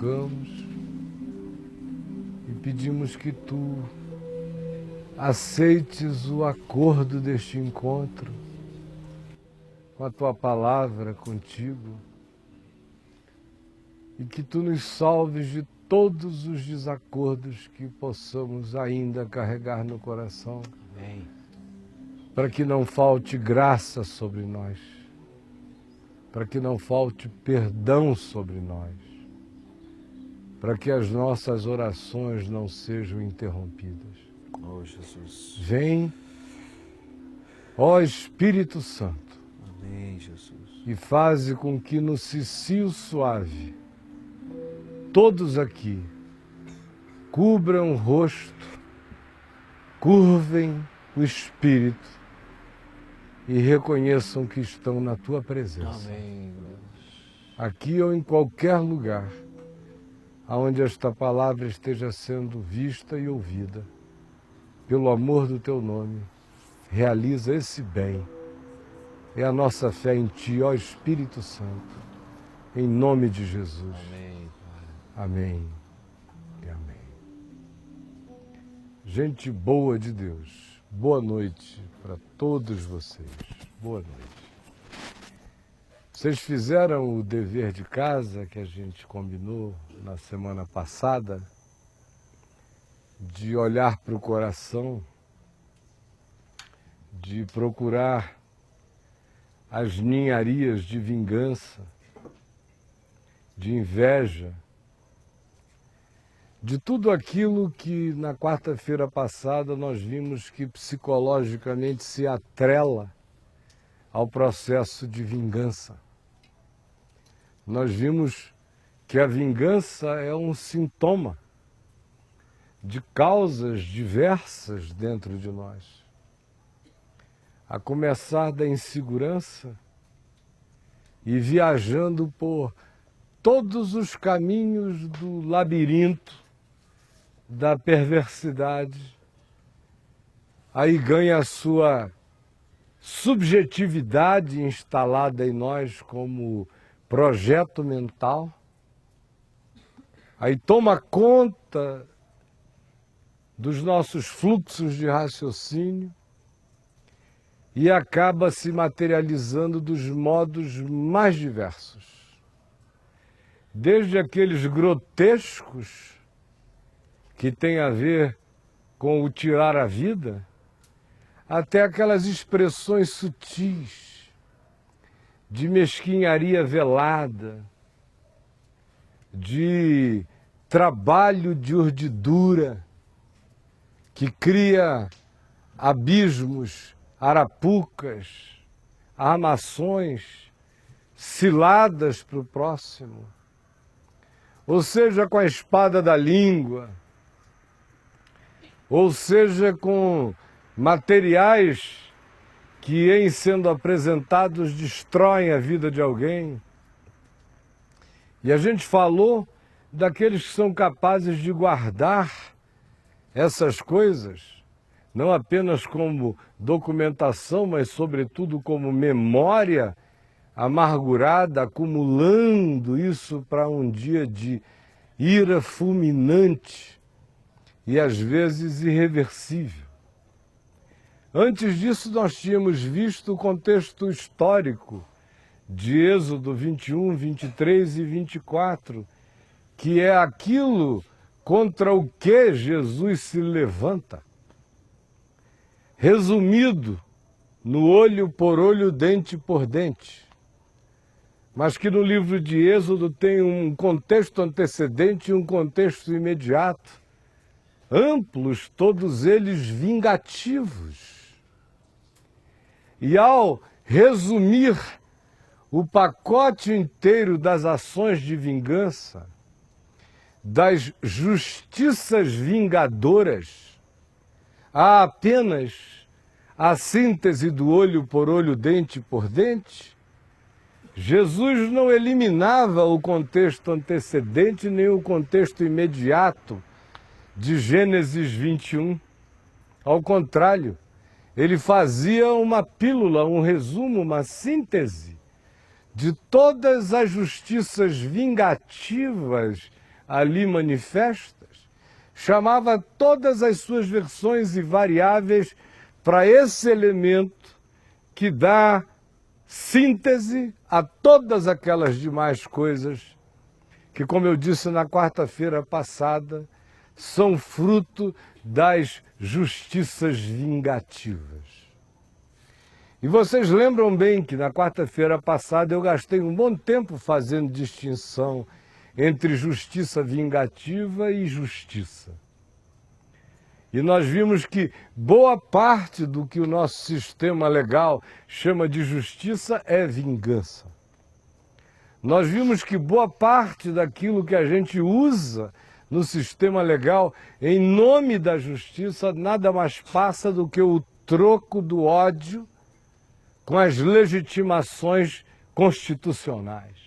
colocamos e pedimos que Tu aceites o acordo deste encontro com a Tua palavra contigo e que Tu nos salves de todos os desacordos que possamos ainda carregar no coração. Amém. Para que não falte graça sobre nós, para que não falte perdão sobre nós, para que as nossas orações não sejam interrompidas. Oh, Jesus. Vem, ó Espírito Santo, Amém, Jesus. e faze com que no cicio suave todos aqui cubram o rosto, curvem o espírito e reconheçam que estão na Tua presença. Amém, Deus. Aqui ou em qualquer lugar onde esta palavra esteja sendo vista e ouvida, pelo amor do Teu nome, realiza esse bem. É a nossa fé em Ti, ó Espírito Santo, em nome de Jesus. Amém, Pai. Amém e amém. Gente boa de Deus, boa noite para todos vocês. Boa noite. Vocês fizeram o dever de casa que a gente combinou na semana passada, de olhar para o coração, de procurar as ninharias de vingança, de inveja, de tudo aquilo que na quarta-feira passada nós vimos que psicologicamente se atrela ao processo de vingança. Nós vimos que a vingança é um sintoma de causas diversas dentro de nós. A começar da insegurança e viajando por todos os caminhos do labirinto da perversidade, aí ganha a sua subjetividade instalada em nós como projeto mental, aí toma conta dos nossos fluxos de raciocínio e acaba se materializando dos modos mais diversos. Desde aqueles grotescos que têm a ver com o tirar a vida, até aquelas expressões sutis de mesquinharia velada, de trabalho de urdidura que cria abismos, arapucas, armações, ciladas para o próximo. Ou seja, com a espada da língua, ou seja, com materiais que, em sendo apresentados, destroem a vida de alguém. E a gente falou daqueles que são capazes de guardar essas coisas, não apenas como documentação, mas sobretudo como memória amargurada, acumulando isso para um dia de ira fulminante e às vezes irreversível. Antes disso, nós tínhamos visto o contexto histórico de Êxodo 21, 23 e 24, que é aquilo contra o que Jesus se levanta. Resumido no olho por olho, dente por dente. Mas que no livro de Êxodo tem um contexto antecedente e um contexto imediato, amplos, todos eles vingativos. E ao resumir o pacote inteiro das ações de vingança, das justiças vingadoras, há apenas a síntese do olho por olho, dente por dente, Jesus não eliminava o contexto antecedente nem o contexto imediato de Gênesis 21. Ao contrário, ele fazia uma pílula, um resumo, uma síntese de todas as justiças vingativas ali manifestas, chamava todas as suas versões e variáveis para esse elemento que dá síntese a todas aquelas demais coisas que, como eu disse na quarta-feira passada, são fruto das justiças vingativas. E vocês lembram bem que na quarta-feira passada eu gastei um bom tempo fazendo distinção entre justiça vingativa e justiça. E nós vimos que boa parte do que o nosso sistema legal chama de justiça é vingança. Nós vimos que boa parte daquilo que a gente usa no sistema legal em nome da justiça nada mais passa do que o troco do ódio com as legitimações constitucionais.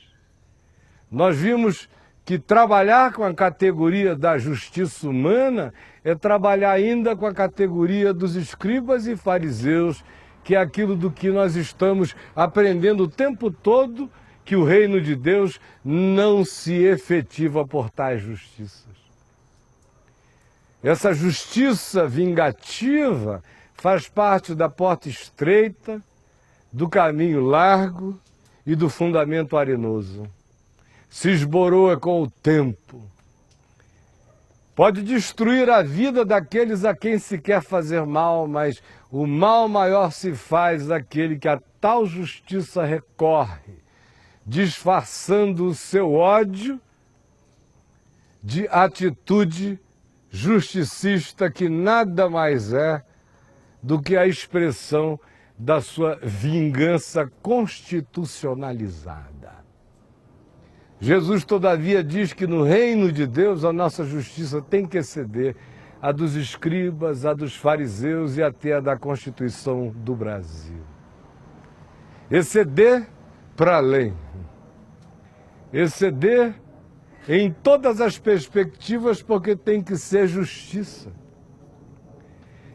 Nós vimos que trabalhar com a categoria da justiça humana é trabalhar ainda com a categoria dos escribas e fariseus, que é aquilo do que nós estamos aprendendo o tempo todo, que o reino de Deus não se efetiva por tais justiças. Essa justiça vingativa faz parte da porta estreita, do caminho largo e do fundamento arenoso. Se esboroa com o tempo. Pode destruir a vida daqueles a quem se quer fazer mal, mas o mal maior se faz àquele que a tal justiça recorre, disfarçando o seu ódio de atitude justicista que nada mais é do que a expressão da sua vingança constitucionalizada. Jesus, todavia, diz que no reino de Deus a nossa justiça tem que exceder a dos escribas, a dos fariseus e até a da Constituição do Brasil. Exceder para além. Exceder em todas as perspectivas, porque tem que ser justiça.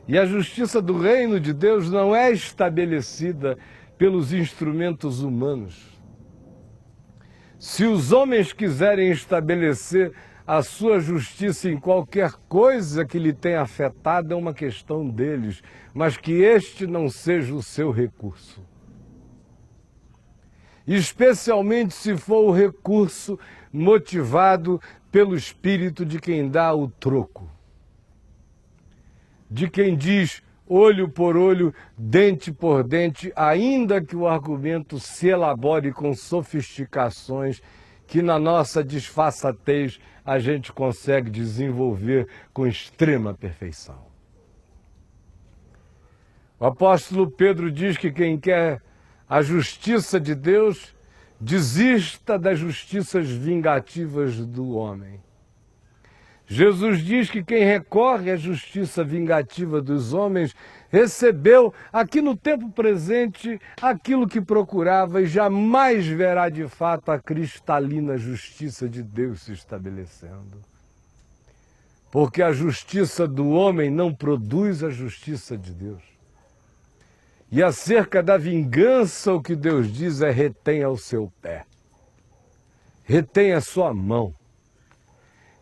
E a justiça do reino de Deus não é estabelecida pelos instrumentos humanos. Se os homens quiserem estabelecer a sua justiça em qualquer coisa que lhe tenha afetado, é uma questão deles, mas que este não seja o seu recurso. Especialmente se for o recurso motivado pelo espírito de quem dá o troco. De quem diz olho por olho, dente por dente, ainda que o argumento se elabore com sofisticações que na nossa disfarçatez a gente consegue desenvolver com extrema perfeição. O apóstolo Pedro diz que quem quer a justiça de Deus desista das justiças vingativas do homem. Jesus diz que quem recorre à justiça vingativa dos homens recebeu aqui no tempo presente aquilo que procurava e jamais verá de fato a cristalina justiça de Deus se estabelecendo. Porque a justiça do homem não produz a justiça de Deus. E acerca da vingança, o que Deus diz é: retenha o seu pé, retenha a sua mão.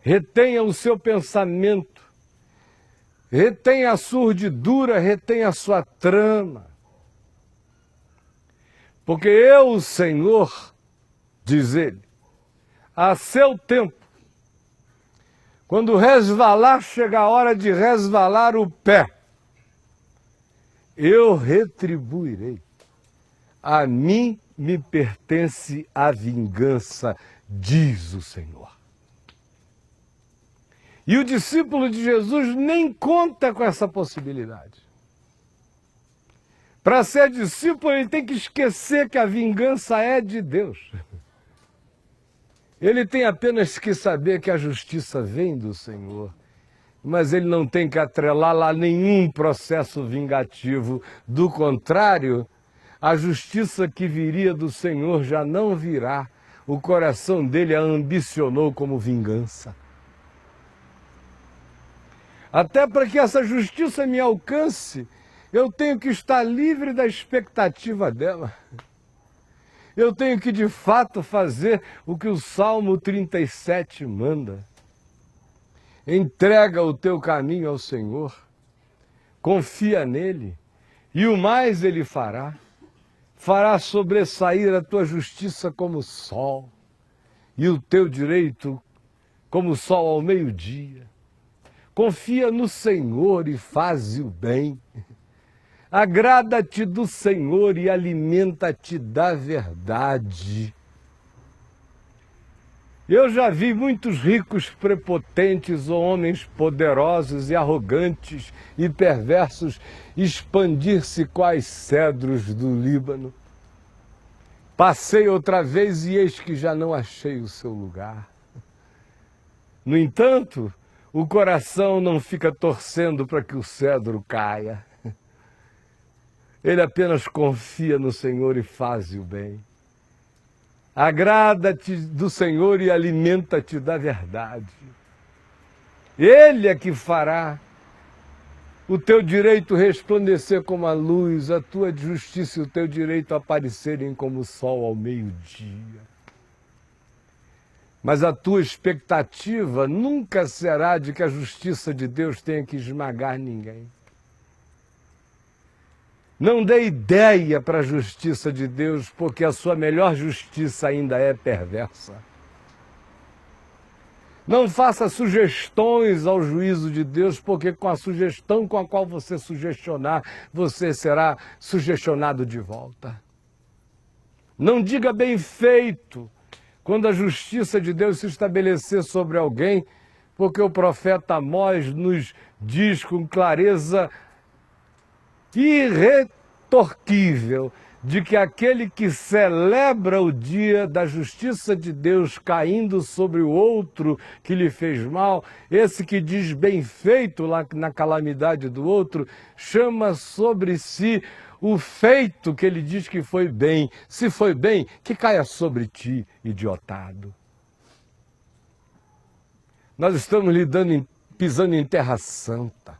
Retenha o seu pensamento, retenha a sua urdidura, retenha a sua trama. Porque eu, o Senhor, diz ele, a seu tempo, quando resvalar, chega a hora de resvalar o pé, eu retribuirei. A mim me pertence a vingança, diz o Senhor. E o discípulo de Jesus nem conta com essa possibilidade. Para ser discípulo, ele tem que esquecer que a vingança é de Deus. Ele tem apenas que saber que a justiça vem do Senhor, mas ele não tem que atrelar a nenhum processo vingativo. Do contrário, a justiça que viria do Senhor já não virá. O coração dele a ambicionou como vingança. Até para que essa justiça me alcance, eu tenho que estar livre da expectativa dela. Eu tenho que, de fato, fazer o que o Salmo 37 manda. Entrega o teu caminho ao Senhor, confia nele, e o mais ele fará. Fará sobressair a tua justiça como o sol, e o teu direito como o sol ao meio-dia. Confia no Senhor e faze o bem. Agrada-te do Senhor e alimenta-te da verdade. Eu já vi muitos ricos prepotentes ou homens poderosos e arrogantes e perversos expandir-se quais cedros do Líbano. Passei outra vez e eis que já não achei o seu lugar. No entanto, o coração não fica torcendo para que o cedro caia. Ele apenas confia no Senhor e faz o bem. Agrada-te do Senhor e alimenta-te da verdade. Ele é que fará o teu direito resplandecer como a luz, a tua justiça e o teu direito aparecerem como o sol ao meio-dia. Mas a tua expectativa nunca será de que a justiça de Deus tenha que esmagar ninguém. Não dê ideia para a justiça de Deus, porque a sua melhor justiça ainda é perversa. Não faça sugestões ao juízo de Deus, porque com a sugestão com a qual você sugestionar, você será sugestionado de volta. Não diga bem feito quando a justiça de Deus se estabelecer sobre alguém, porque o profeta Amós nos diz com clareza irretorquível de que aquele que celebra o dia da justiça de Deus caindo sobre o outro que lhe fez mal, esse que diz bem feito lá na calamidade do outro, chama sobre si o feito que ele diz que foi bem. Se foi bem, que caia sobre ti, idiotado. Nós estamos pisando em terra santa,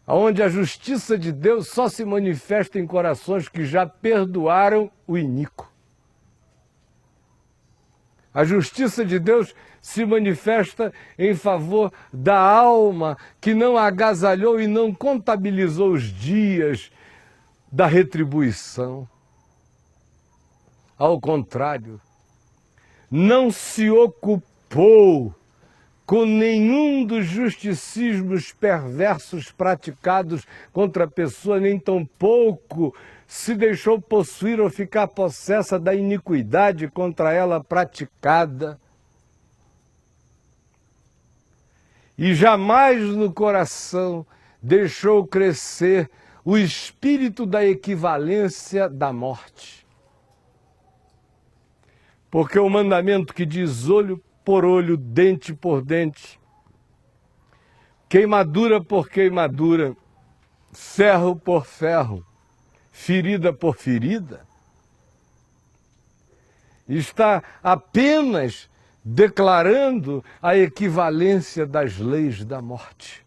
onde a justiça de Deus só se manifesta em corações que já perdoaram o iníquo. A justiça de Deus se manifesta em favor da alma que não agasalhou e não contabilizou os dias da retribuição. Ao contrário, não se ocupou com nenhum dos justicismos perversos praticados contra a pessoa, nem tampouco se deixou possuir ou ficar possessa da iniquidade contra ela praticada. E jamais no coração deixou crescer o espírito da equivalência da morte. Porque o mandamento que diz olho por olho, dente por dente, queimadura por queimadura, ferro por ferro, ferida por ferida, está apenas declarando a equivalência das leis da morte.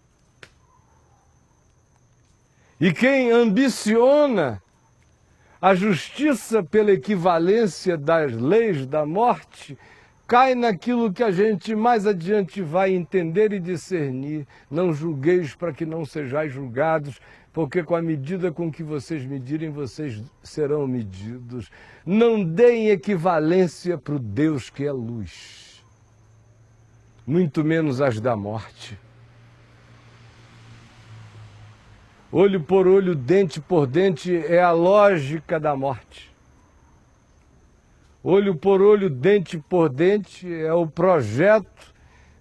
E quem ambiciona a justiça pela equivalência das leis da morte cai naquilo que a gente mais adiante vai entender e discernir. Não julgueis para que não sejais julgados, porque com a medida com que vocês medirem, vocês serão medidos. Não deem equivalência para o Deus que é luz, muito menos as da morte. Olho por olho, dente por dente é a lógica da morte. Olho por olho, dente por dente é o projeto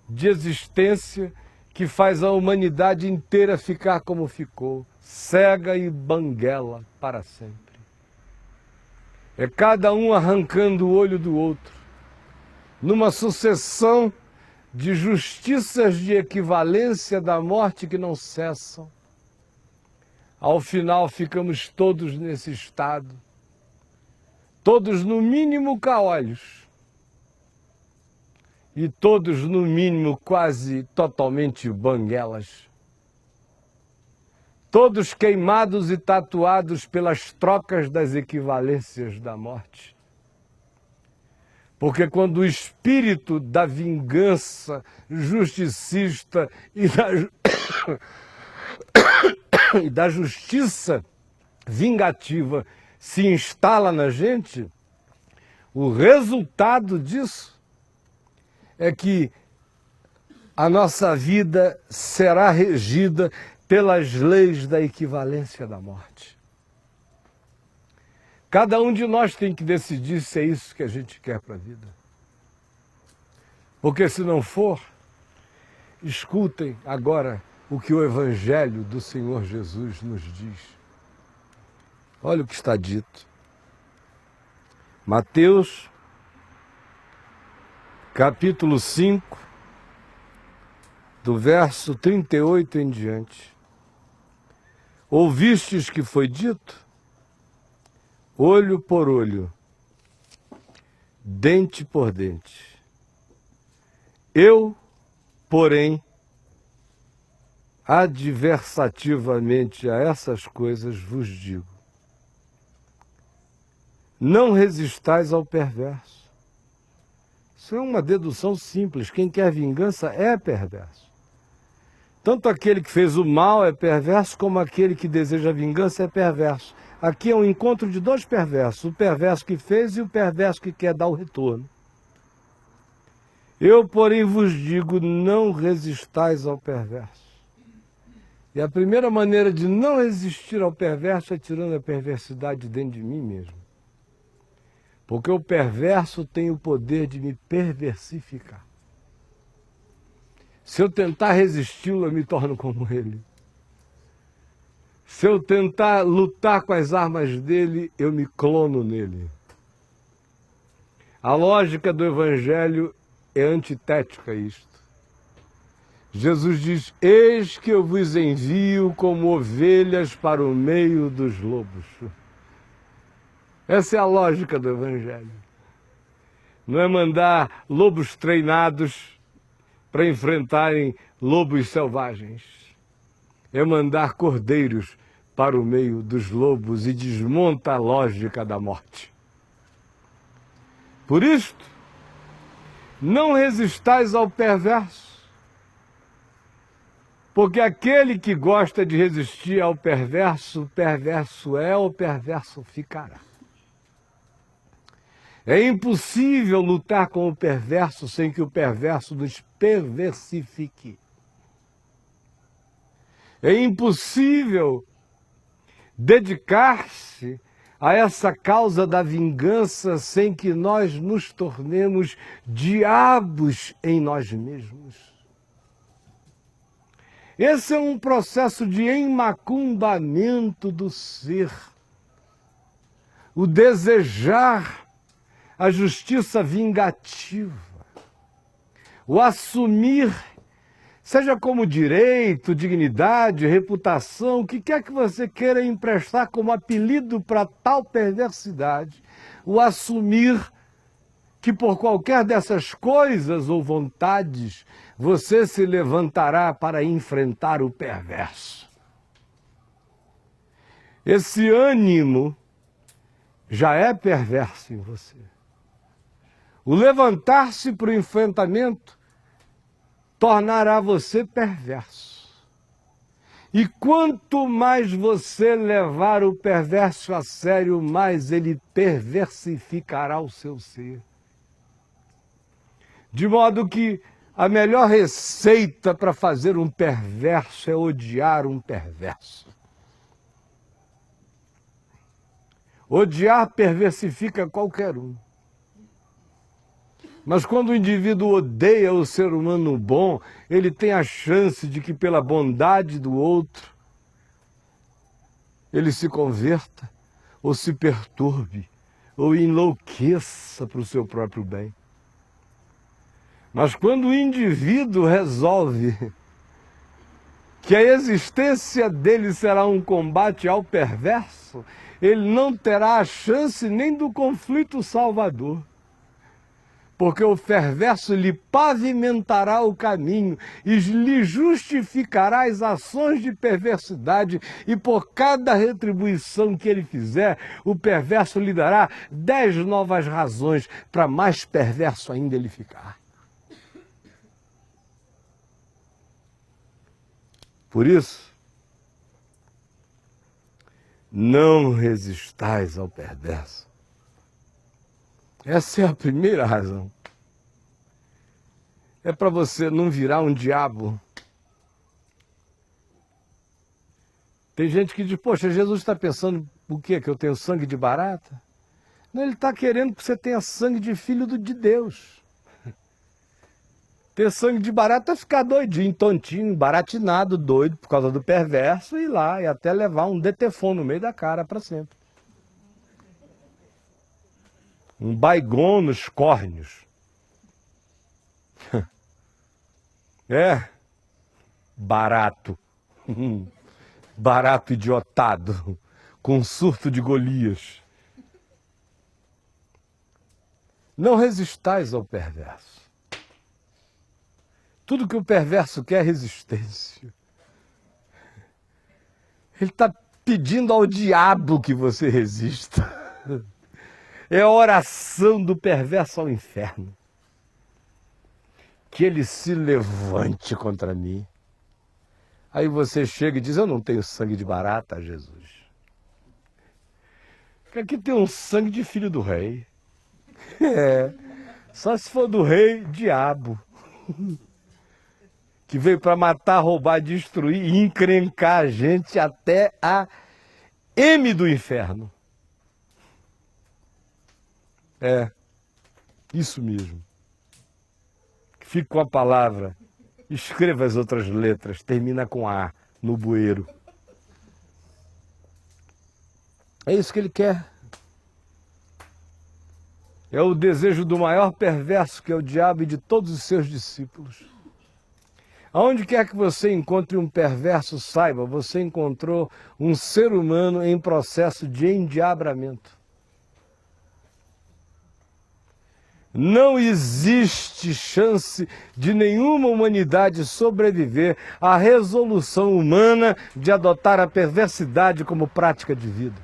de existência que faz a humanidade inteira ficar como ficou, cega e banguela para sempre. É cada um arrancando o olho do outro, numa sucessão de justiças de equivalência da morte que não cessam. Ao final ficamos todos nesse estado, todos no mínimo caolhos e todos no mínimo quase totalmente banguelas. Todos queimados e tatuados pelas trocas das equivalências da morte. Porque quando o espírito da vingança justicista e da justiça vingativa se instala na gente, o resultado disso é que a nossa vida será regida pelas leis da equivalência da morte. Cada um de nós tem que decidir se é isso que a gente quer para a vida. Porque se não for, escutem agora o que o Evangelho do Senhor Jesus nos diz. Olha o que está dito. Mateus, capítulo 5, do verso 38 em diante. Ouvistes que foi dito? Olho por olho, dente por dente. Eu, porém, adversativamente a essas coisas vos digo: não resistais ao perverso. Isso é uma dedução simples. Quem quer vingança é perverso. Tanto aquele que fez o mal é perverso, como aquele que deseja vingança é perverso. Aqui é um encontro de dois perversos, o perverso que fez e o perverso que quer dar o retorno. Eu, porém, vos digo, não resistais ao perverso. E a primeira maneira de não resistir ao perverso é tirando a perversidade dentro de mim mesmo. Porque o perverso tem o poder de me perversificar. Se eu tentar resisti-lo, eu me torno como ele. Se eu tentar lutar com as armas dele, eu me clono nele. A lógica do Evangelho é antitética a isto. Jesus diz: eis que eu vos envio como ovelhas para o meio dos lobos. Essa é a lógica do Evangelho. Não é mandar lobos treinados para enfrentarem lobos selvagens. É mandar cordeiros para o meio dos lobos e desmonta a lógica da morte. Por isto, não resistais ao perverso, porque aquele que gosta de resistir ao perverso, o perverso é, o perverso ficará. É impossível lutar com o perverso sem que o perverso nos perversifique. É impossível dedicar-se a essa causa da vingança sem que nós nos tornemos diabos em nós mesmos. Esse é um processo de enmacumbamento do ser. O desejar a justiça vingativa, o assumir, seja como direito, dignidade, reputação, o que quer que você queira emprestar como apelido para tal perversidade, o assumir que por qualquer dessas coisas ou vontades você se levantará para enfrentar o perverso. Esse ânimo já é perverso em você. O levantar-se para o enfrentamento tornará você perverso. E quanto mais você levar o perverso a sério, mais ele perversificará o seu ser. De modo que a melhor receita para fazer um perverso é odiar um perverso. Odiar perversifica qualquer um. Mas quando o indivíduo odeia o ser humano bom, ele tem a chance de que pela bondade do outro, ele se converta, ou se perturbe, ou enlouqueça para o seu próprio bem. Mas quando o indivíduo resolve que a existência dele será um combate ao perverso, ele não terá a chance nem do conflito salvador. porque o perverso lhe pavimentará o caminho e lhe justificará as ações de perversidade, e por cada retribuição que ele fizer, o perverso lhe dará 10 novas razões para mais perverso ainda ele ficar. Por isso, não resistais ao perverso. Essa é a primeira razão. É para você não virar um diabo. Tem gente que diz, poxa, Jesus está pensando o quê? Que eu tenho sangue de barata? Não, ele está querendo que você tenha sangue de filho de Deus. Ter sangue de barata é ficar doidinho, tontinho, baratinado, doido por causa do perverso e ir lá e até levar um detefon no meio da cara para sempre. Um Baygon nos córneos. É, barato. Barato idiotado, com surto de Golias. Não resistais ao perverso. Tudo que o perverso quer é resistência. Ele está pedindo ao diabo que você resista. É a oração do perverso ao inferno. Que ele se levante contra mim. Aí você chega e diz, eu não tenho sangue de barata, Jesus. Porque aqui tem um sangue de filho do rei. É, só se for do rei, diabo. Que veio para matar, roubar, destruir e encrencar a gente até a M do inferno. É, isso mesmo. Fique com a palavra, escreva as outras letras, termina com A no bueiro. É isso que ele quer. É o desejo do maior perverso, que é o diabo, e de todos os seus discípulos. Aonde quer que você encontre um perverso, saiba, você encontrou um ser humano em processo de endiabramento. Não existe chance de nenhuma humanidade sobreviver à resolução humana de adotar a perversidade como prática de vida.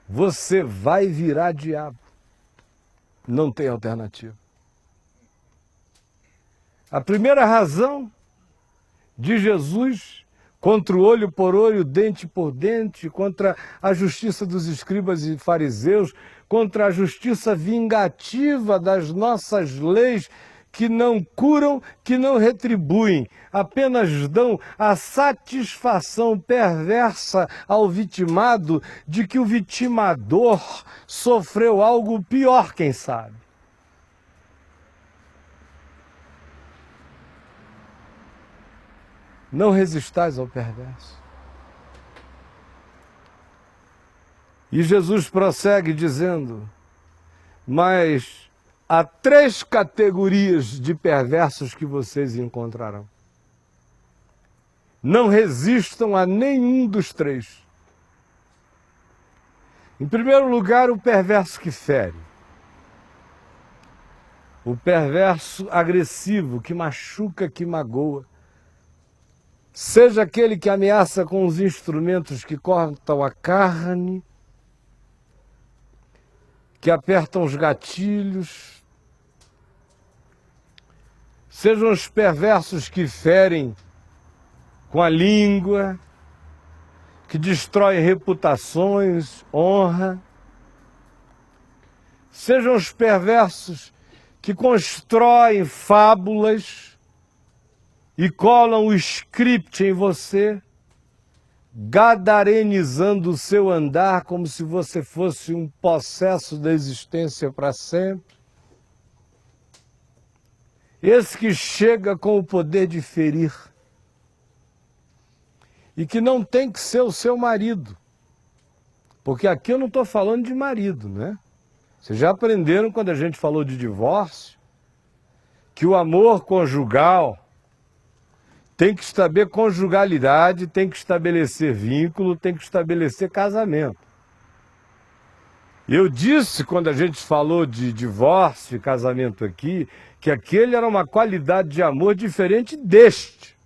Você vai virar diabo. Não tem alternativa. A primeira razão de Jesus contra o olho por olho, dente por dente, contra a justiça dos escribas e fariseus, contra a justiça vingativa das nossas leis, que não curam, que não retribuem, apenas dão a satisfação perversa ao vitimado de que o vitimador sofreu algo pior, quem sabe. Não resistais ao perverso. E Jesus prossegue dizendo, mas há 3 categorias de perversos que vocês encontrarão. Não resistam a nenhum dos 3. Em primeiro lugar, o perverso que fere. O perverso agressivo, que machuca, que magoa. Seja aquele que ameaça com os instrumentos que cortam a carne, que apertam os gatilhos, sejam os perversos que ferem com a língua, que destroem reputações, honra, sejam os perversos que constroem fábulas e colam o script em você, gadarenizando o seu andar como se você fosse um possesso da existência para sempre. Esse que chega com o poder de ferir e que não tem que ser o seu marido, porque aqui eu não estou falando de marido, né? Vocês já aprenderam quando a gente falou de divórcio que o amor conjugal tem que estabelecer conjugalidade, tem que estabelecer vínculo, tem que estabelecer casamento. Eu disse, quando a gente falou de divórcio e casamento aqui, que aquele era uma qualidade de amor diferente deste.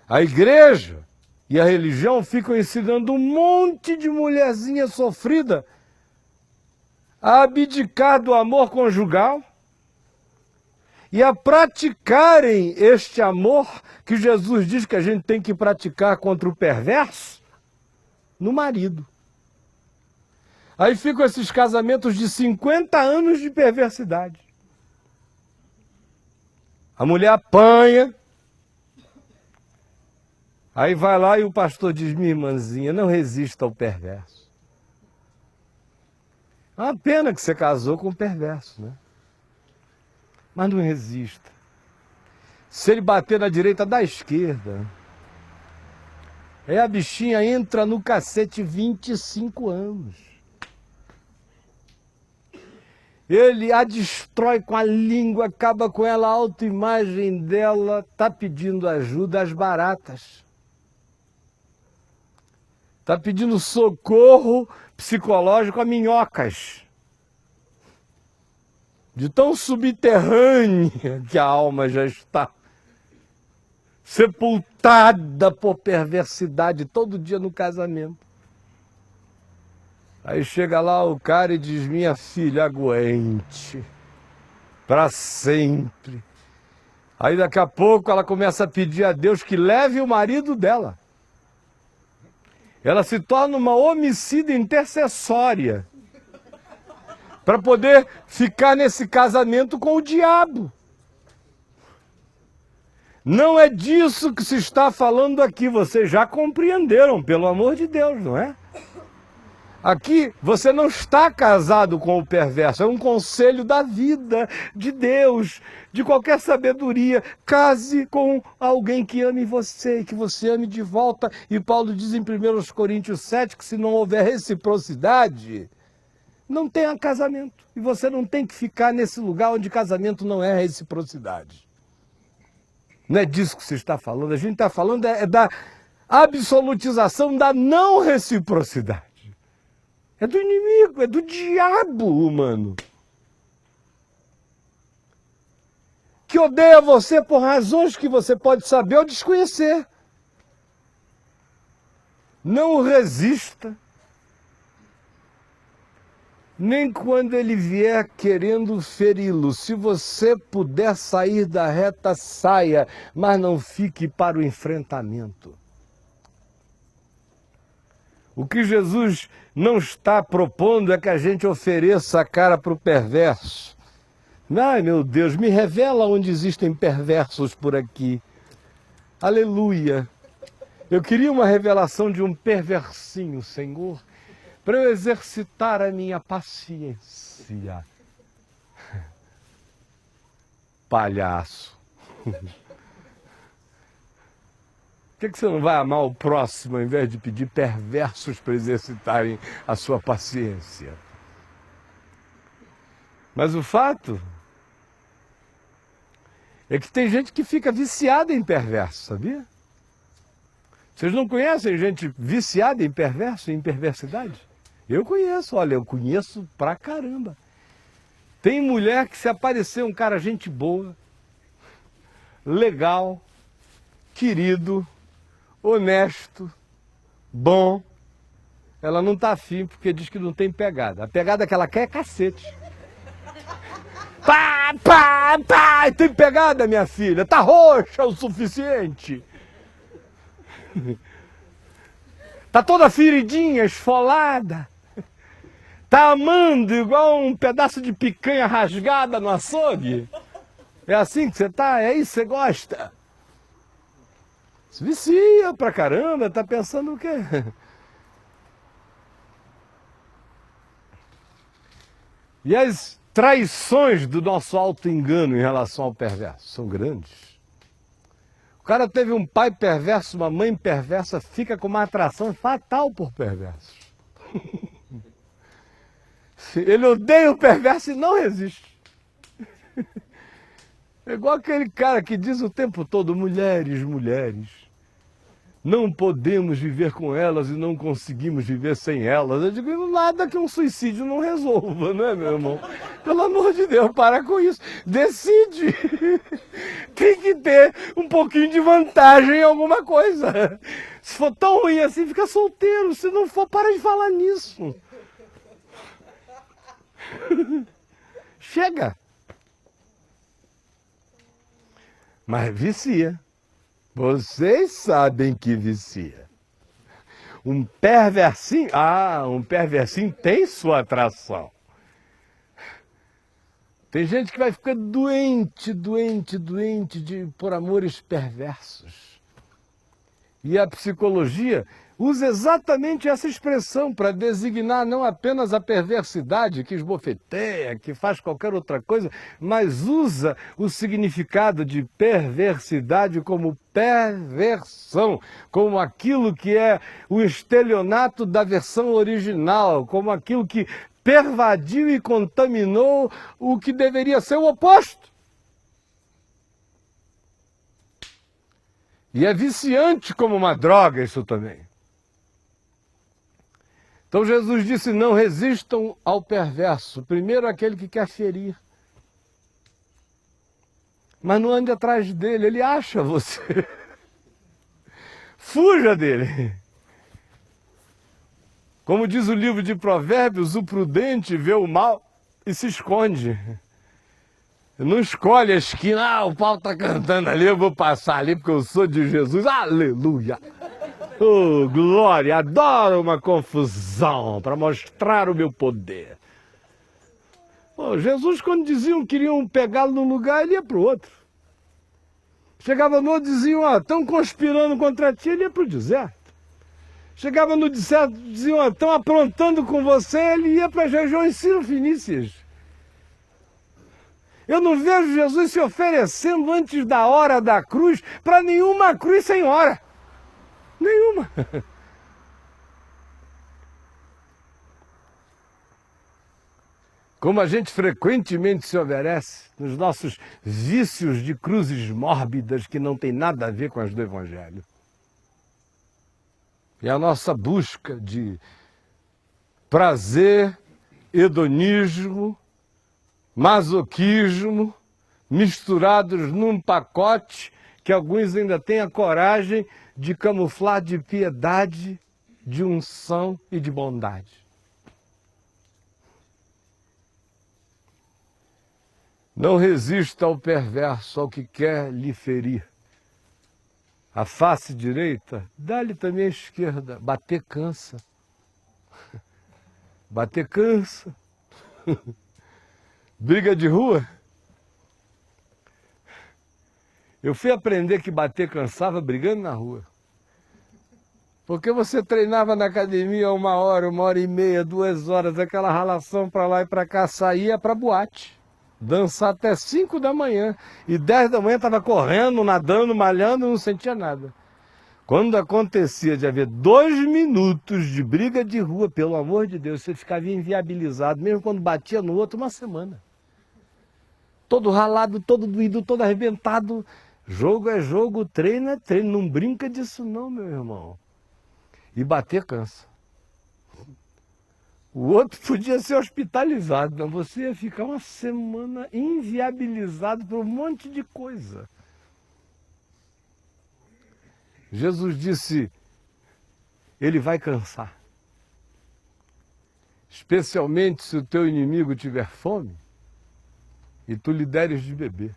A igreja e a religião ficam ensinando um monte de mulherzinha sofrida a abdicar do amor conjugal e a praticarem este amor que Jesus diz que a gente tem que praticar contra o perverso no marido. Aí ficam esses casamentos de 50 anos de perversidade. A mulher apanha, aí vai lá e o pastor diz: minha irmãzinha, não resista ao perverso. É uma pena que você casou com um perverso, né? Mas não resista. Se ele bater na direita, da esquerda. Aí a bichinha entra no cacete 25 anos. Ele a destrói com a língua, acaba com ela, a autoimagem dela está pedindo ajuda às baratas. Está pedindo socorro psicológico a minhocas. De tão subterrânea que a alma já está. Sepultada por perversidade todo dia no casamento. Aí chega lá o cara e diz: minha filha, aguente, para sempre. Aí daqui a pouco ela começa a pedir a Deus que leve o marido dela. Ela se torna uma homicida intercessória para poder ficar nesse casamento com o diabo. Não é disso que se está falando aqui, vocês já compreenderam, pelo amor de Deus, não é? Aqui você não está casado com o perverso, é um conselho da vida, de Deus, de qualquer sabedoria. Case com alguém que ame você, que você ame de volta. E Paulo diz em 1 Coríntios 7 que se não houver reciprocidade, não tenha casamento. E você não tem que ficar nesse lugar onde casamento não é reciprocidade. Não é disso que você está falando, a gente está falando da absolutização da não reciprocidade. É do inimigo, é do diabo humano. Que odeia você por razões que você pode saber ou desconhecer. Não o resista. Nem quando ele vier querendo feri-lo. Se você puder sair da reta, saia, mas não fique para o enfrentamento. O que Jesus não está propondo é que a gente ofereça a cara para o perverso. Ai, meu Deus, me revela onde existem perversos por aqui. Aleluia. Eu queria uma revelação de um perversinho, Senhor, para eu exercitar a minha paciência. Palhaço. Por que você não vai amar o próximo ao invés de pedir perversos para exercitarem a sua paciência? Mas o fato é que tem gente que fica viciada em perverso, sabia? Vocês não conhecem gente viciada em perverso, em perversidade? Eu conheço, olha, eu conheço pra caramba. Tem mulher que se aparecer um cara gente boa, legal, querido, honesto, bom, ela não tá afim porque diz que não tem pegada. A pegada que ela quer é cacete. Pá, pá, pá, tem pegada, minha filha, tá roxa o suficiente. Tá toda feridinha, esfolada. Tá amando igual um pedaço de picanha rasgada no açougue. É assim que você tá? É isso que você gosta? Se vicia pra caramba, tá pensando o quê? E as traições do nosso auto-engano em relação ao perverso são grandes. O cara teve um pai perverso, uma mãe perversa, fica com uma atração fatal por perversos. Ele odeia o perverso e não resiste. É igual aquele cara que diz o tempo todo: mulheres, mulheres. Não podemos viver com elas e não conseguimos viver sem elas. Eu digo, nada que um suicídio não resolva, né, meu irmão? Pelo amor de Deus, para com isso. Decide. Tem que ter um pouquinho de vantagem em alguma coisa. Se for tão ruim assim, fica solteiro. Se não for, para de falar nisso. Chega. Mas vicia. Vocês sabem que vicia. Um perversinho tem sua atração. Tem gente que vai ficar doente por amores perversos. E a psicologia usa exatamente essa expressão para designar não apenas a perversidade que esbofeteia, que faz qualquer outra coisa, mas usa o significado de perversidade como perversão, como aquilo que é o estelionato da versão original, como aquilo que pervadiu e contaminou o que deveria ser o oposto. E é viciante como uma droga isso também. Então Jesus disse, não resistam ao perverso. Primeiro aquele que quer ferir. Mas não ande atrás dele, ele acha você. Fuja dele. Como diz o livro de Provérbios, o prudente vê o mal e se esconde. Não escolhe a esquina, o pau está cantando ali, eu vou passar ali porque eu sou de Jesus. Aleluia! Oh, glória! Adoro uma confusão para mostrar o meu poder. Oh, Jesus, quando diziam que queriam pegá-lo num lugar, ele ia para o outro. Chegava no outro, diziam, estão conspirando contra ti, ele ia para o deserto. Chegava no deserto, diziam, estão aprontando com você, ele ia para as regiões sírio-fenícias. Eu não vejo Jesus se oferecendo antes da hora da cruz para nenhuma cruz sem hora. Nenhuma. Como a gente frequentemente se oferece nos nossos vícios de cruzes mórbidas que não tem nada a ver com as do Evangelho. E a nossa busca de prazer, hedonismo, masoquismo, misturados num pacote que alguns ainda têm a coragem de camuflar de piedade, de unção e de bondade. Não resista ao perverso, ao que quer lhe ferir. A face direita, dá-lhe também a esquerda. Bater cansa. Bater cansa. Briga de rua. Eu fui aprender que bater cansava brigando na rua. Porque você treinava na academia 1 hora, 1 hora e meia, 2 horas, aquela ralação para lá e para cá, saía para boate. Dançar até 5 da manhã. E 10 da manhã estava correndo, nadando, malhando, não sentia nada. Quando acontecia de haver 2 minutos de briga de rua, pelo amor de Deus, você ficava inviabilizado, mesmo quando batia no outro, 1 semana. Todo ralado, todo doído, todo arrebentado. Jogo é jogo, treino é treino. Não brinca disso não, meu irmão. E bater cansa. O outro podia ser hospitalizado, mas você ia ficar 1 semana inviabilizado por um monte de coisa. Jesus disse, ele vai cansar. Especialmente se o teu inimigo tiver fome e tu lhe deres de beber.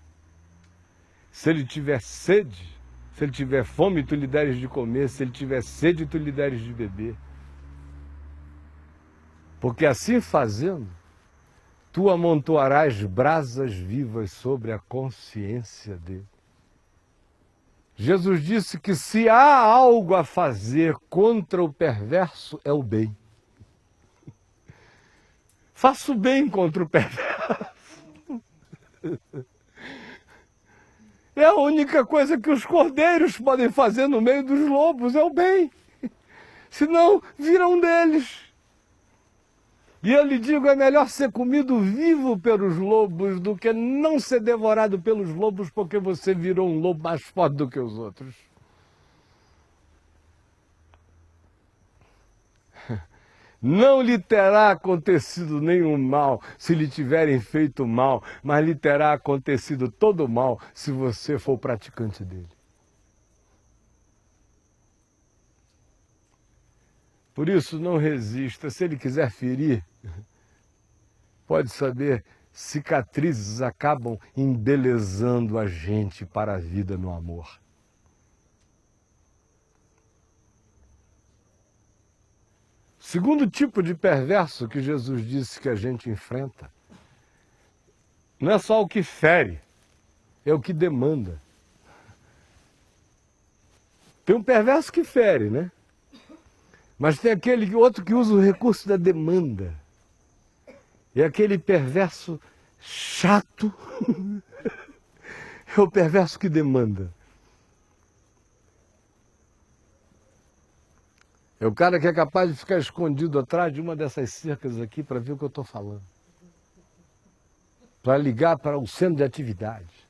Se ele tiver sede, se ele tiver fome, tu lhe deres de comer. Se ele tiver sede, tu lhe deres de beber. Porque assim fazendo, tu amontoarás brasas vivas sobre a consciência dele. Jesus disse que se há algo a fazer contra o perverso, é o bem. Faça o bem contra o perverso. É a única coisa que os cordeiros podem fazer no meio dos lobos, é o bem. Senão, viram deles. E eu lhe digo, é melhor ser comido vivo pelos lobos do que não ser devorado pelos lobos porque você virou um lobo mais forte do que os outros. Não lhe terá acontecido nenhum mal se lhe tiverem feito mal, mas lhe terá acontecido todo mal se você for praticante dele. Por isso, não resista. Se ele quiser ferir, pode saber, cicatrizes acabam embelezando a gente para a vida no amor. Segundo tipo de perverso que Jesus disse que a gente enfrenta, não é só o que fere, é o que demanda. Tem um perverso que fere, né? Mas tem aquele outro que usa o recurso da demanda. É aquele perverso chato, é o perverso que demanda. É o cara que é capaz de ficar escondido atrás de uma dessas cercas aqui para ver o que eu estou falando. Para ligar para o centro de atividade.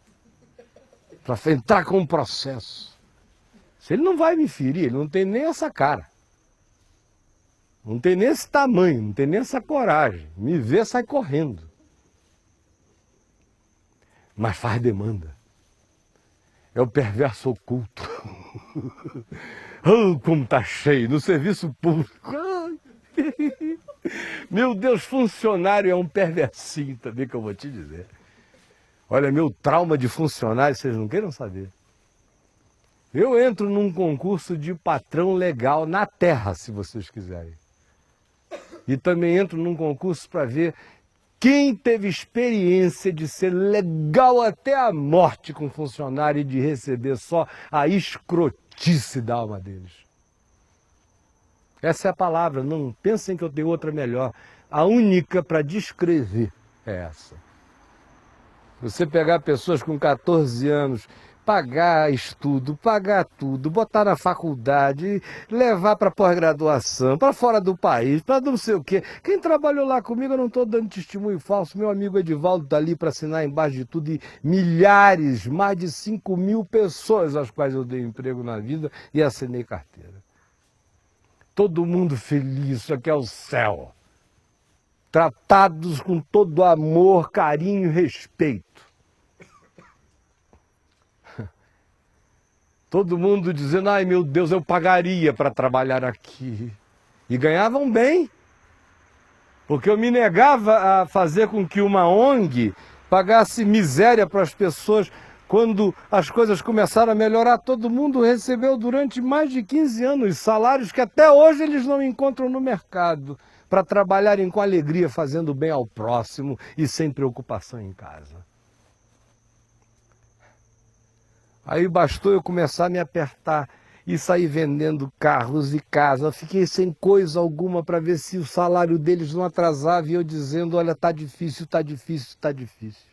Para entrar com um processo. Se ele não vai me ferir, ele não tem nem essa cara. Não tem nem esse tamanho, não tem nem essa coragem. Me vê, sai correndo. Mas faz demanda. É o perverso oculto. Oh, como tá cheio, no serviço público. Meu Deus, funcionário é um perversinho também, que eu vou te dizer. Olha, meu trauma de funcionário, vocês não queiram saber. Eu entro num concurso de patrão legal na terra, se vocês quiserem. E também entro num concurso para ver quem teve experiência de ser legal até a morte com funcionário e de receber só a escrotice da alma deles. Essa é a palavra, não pensem que eu tenho outra melhor. A única para descrever é essa. Você pegar pessoas com 14 anos, pagar estudo, pagar tudo, botar na faculdade, levar para pós-graduação, para fora do país, para não sei o quê. Quem trabalhou lá comigo, eu não estou dando testemunho falso, meu amigo Edivaldo está ali para assinar embaixo de tudo, e milhares, mais de 5.000 pessoas às quais eu dei emprego na vida e assinei carteira. Todo mundo feliz, isso aqui é o céu. Tratados com todo amor, carinho e respeito. Todo mundo dizendo, ai meu Deus, eu pagaria para trabalhar aqui. E ganhavam bem. Porque eu me negava a fazer com que uma ONG pagasse miséria para as pessoas. Quando as coisas começaram a melhorar, todo mundo recebeu durante mais de 15 anos salários que até hoje eles não encontram no mercado, para trabalharem com alegria, fazendo bem ao próximo e sem preocupação em casa. Aí bastou eu começar a me apertar e sair vendendo carros e casa. Eu fiquei sem coisa alguma para ver se o salário deles não atrasava e eu dizendo, olha, tá difícil, tá difícil, tá difícil.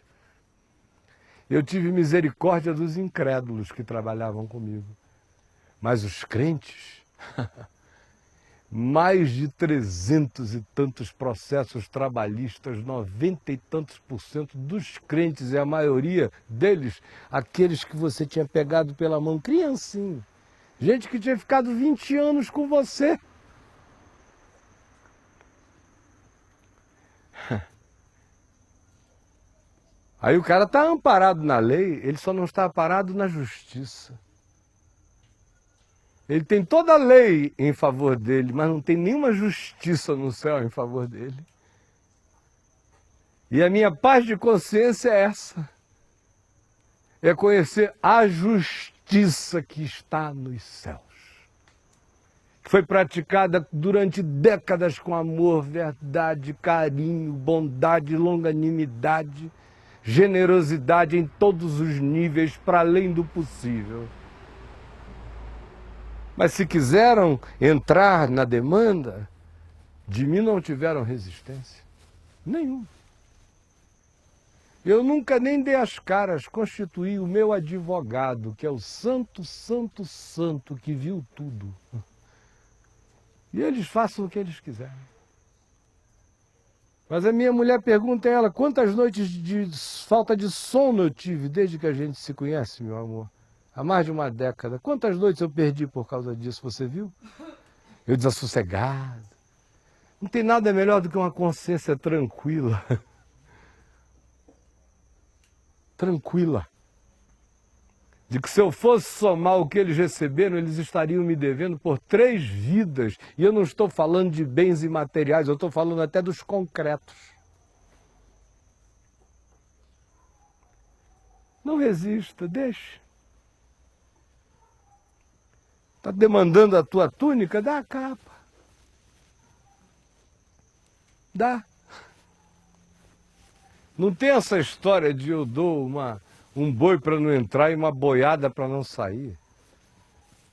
Eu tive misericórdia dos incrédulos que trabalhavam comigo. Mas os crentes, mais de 300 e tantos processos trabalhistas, 90 e tantos % dos crentes, e a maioria deles, aqueles que você tinha pegado pela mão, criancinho. Gente que tinha ficado 20 anos com você. Aí o cara está amparado na lei, ele só não está amparado na justiça. Ele tem toda a lei em favor dele, mas não tem nenhuma justiça no céu em favor dele. E a minha paz de consciência é essa. É conhecer a justiça que está nos céus. Que foi praticada durante décadas com amor, verdade, carinho, bondade, longanimidade, generosidade em todos os níveis, para além do possível. Mas se quiseram entrar na demanda, de mim não tiveram resistência. Nenhuma. Eu nunca nem dei as caras, constituí o meu advogado, que é o santo, santo, santo, que viu tudo. E eles façam o que eles quiserem. Mas a minha mulher pergunta a ela, quantas noites de falta de sono eu tive desde que a gente se conhece, meu amor? Há mais de uma década. Quantas noites eu perdi por causa disso, você viu? Eu desassossegado, Não tem nada melhor do que uma consciência tranquila. Tranquila. De que se eu fosse somar o que eles receberam, eles estariam me devendo por 3 vidas. E eu não estou falando de bens imateriais, eu estou falando até dos concretos. Não resista, deixe. Está demandando a tua túnica? Dá a capa. Dá. Não tem essa história de eu dou um boi para não entrar e uma boiada para não sair.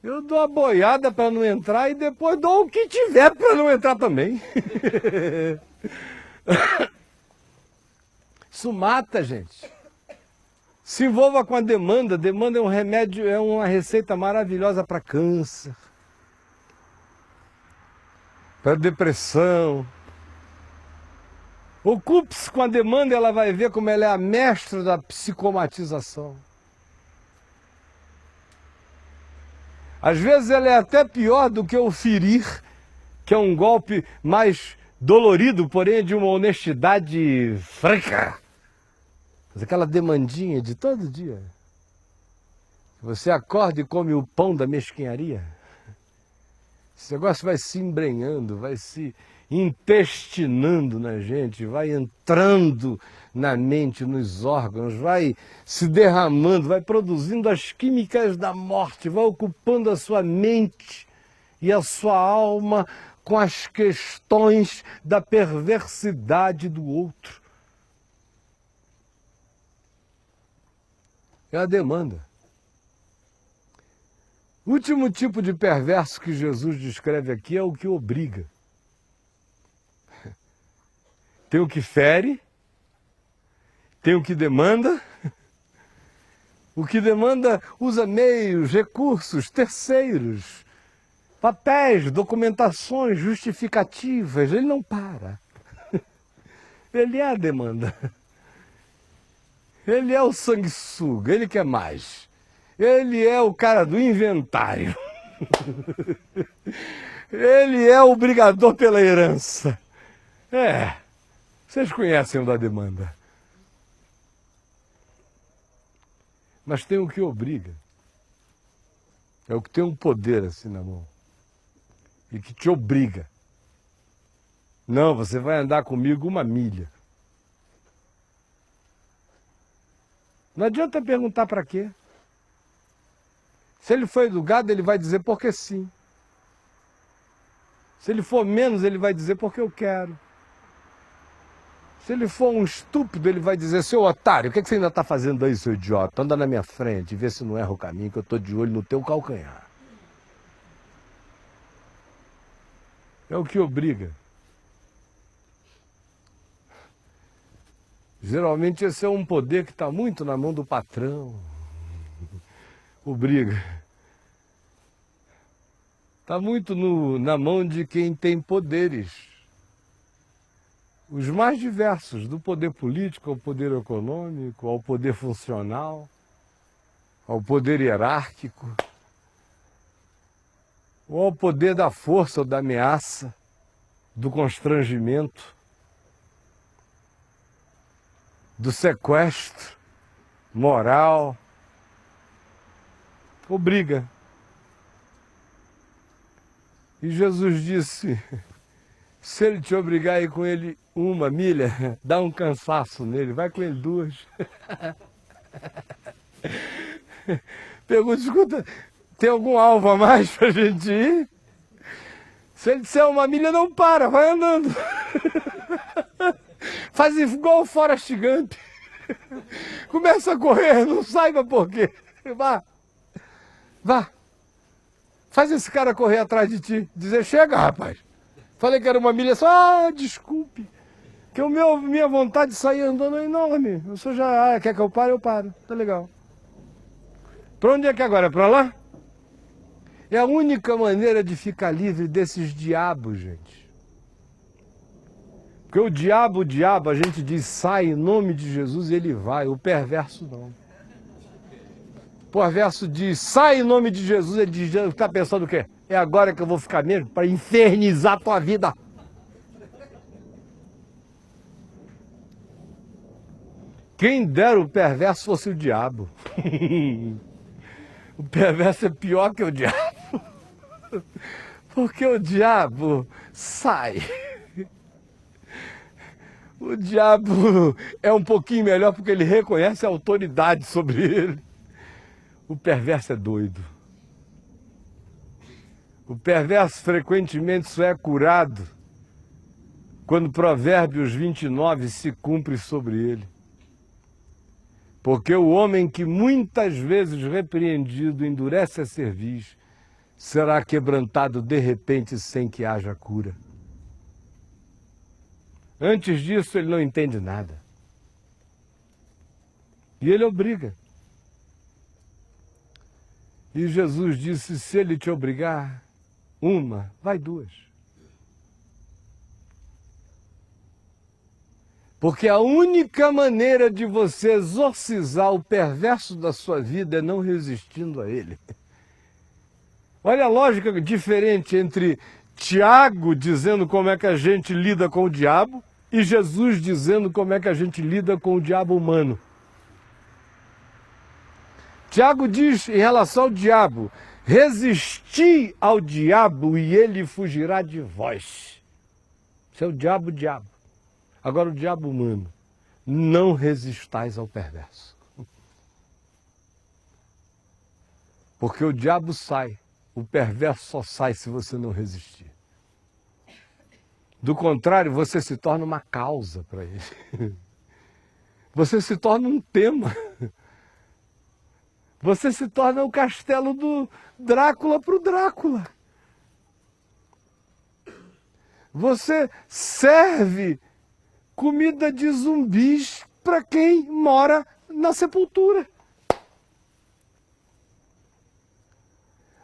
Eu dou a boiada para não entrar e depois dou o que tiver para não entrar também. Isso mata, gente. Se envolva com a demanda. Demanda é um remédio, é uma receita maravilhosa para câncer, para depressão. Ocupe-se com a demanda, ela vai ver como ela é a mestra da psicomatização. Às vezes ela é até pior do que o ferir, que é um golpe mais dolorido, porém de uma honestidade franca. Mas aquela demandinha de todo dia. Você acorda e come o pão da mesquinharia. Esse negócio vai se embrenhando, vai se intestinando na gente, vai entrando na mente, nos órgãos, vai se derramando, vai produzindo as químicas da morte, vai ocupando a sua mente e a sua alma com as questões da perversidade do outro. É a demanda. O último tipo de perverso que Jesus descreve aqui é o que obriga. Tem o que fere, tem o que demanda. O que demanda usa meios, recursos, terceiros, papéis, documentações, justificativas. Ele não para. Ele é a demanda. Ele é o sanguessuga, ele quer mais. Ele é o cara do inventário. Ele é o brigador pela herança. Vocês conhecem o da demanda. Mas tem o que obriga. É o que tem um poder assim na mão. E que te obriga. Não, você vai andar comigo 1 milha. Não adianta perguntar para quê. Se ele for educado, ele vai dizer porque sim. Se ele for menos, ele vai dizer porque eu quero. Se ele for um estúpido, ele vai dizer, seu otário, o que você ainda está fazendo aí, seu idiota? Anda na minha frente, vê se não erra o caminho, que eu estou de olho no teu calcanhar. É o que obriga. Geralmente esse é um poder que está muito na mão do patrão. Obriga. Está muito na mão de quem tem poderes. Os mais diversos, do poder político ao poder econômico, ao poder funcional, ao poder hierárquico, ou ao poder da força ou da ameaça, do constrangimento, do sequestro moral. Obriga. E Jesus disse, se ele te obrigar a ir com ele 1 milha, dá um cansaço nele, vai com ele 2. Pergunta, escuta, tem algum alvo a mais pra gente ir? Se ele disser 1 milha, não para, vai andando. Faz igual o Forrest Gump. Começa a correr, não saiba por quê. Vá. Faz esse cara correr atrás de ti. Dizer, chega, rapaz. Falei que era 1 milha só. Desculpe. Que minha vontade de sair andando é enorme. O senhor já quer que eu pare? Eu paro. Tá legal. Pra onde é que agora? É pra lá? É a única maneira de ficar livre desses diabos, gente. Porque o diabo, a gente diz, sai em nome de Jesus e ele vai. O perverso não. O perverso diz, sai em nome de Jesus, ele diz, está pensando o quê? É agora que eu vou ficar mesmo? Para infernizar a tua vida. Quem dera o perverso fosse o diabo. O perverso é pior que o diabo. Porque o diabo sai. O diabo é um pouquinho melhor porque ele reconhece a autoridade sobre ele. O perverso é doido. O perverso frequentemente só é curado quando Provérbios 29 se cumpre sobre ele. Porque o homem que muitas vezes repreendido endurece a cerviz, será quebrantado de repente sem que haja cura. Antes disso ele não entende nada. E ele obriga. E Jesus disse, se ele te obrigar, uma, vai duas. Porque a única maneira de você exorcizar o perverso da sua vida é não resistindo a ele. Olha a lógica diferente entre Tiago dizendo como é que a gente lida com o diabo e Jesus dizendo como é que a gente lida com o diabo humano. Tiago diz em relação ao diabo, resisti ao diabo e ele fugirá de vós. Isso é o diabo, diabo. Agora o diabo humano, não resistais ao perverso. Porque o diabo sai, o perverso só sai se você não resistir. Do contrário, você se torna uma causa para ele. Você se torna um tema. Você se torna o castelo do Drácula para o Drácula. Você serve comida de zumbis para quem mora na sepultura.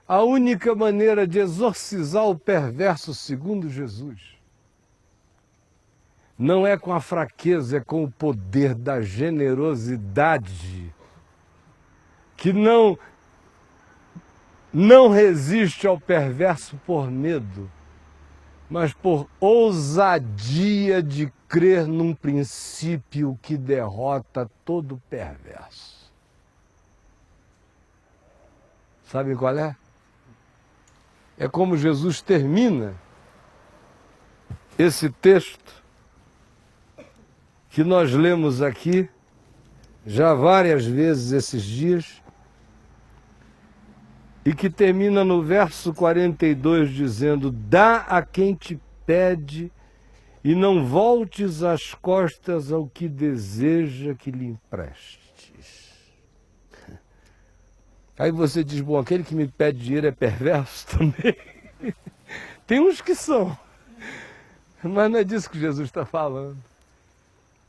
A única maneira de exorcizar o perverso, segundo Jesus, não é com a fraqueza, é com o poder da generosidade, que não resiste ao perverso por medo, mas por ousadia de crer num princípio que derrota todo perverso. Sabe qual é? É como Jesus termina esse texto que nós lemos aqui já várias vezes esses dias e que termina no verso 42 dizendo, dá a quem te pede e não voltes as costas ao que deseja que lhe emprestes. Aí você diz, bom, aquele que me pede dinheiro é perverso também? Tem uns que são, mas não é disso que Jesus está falando.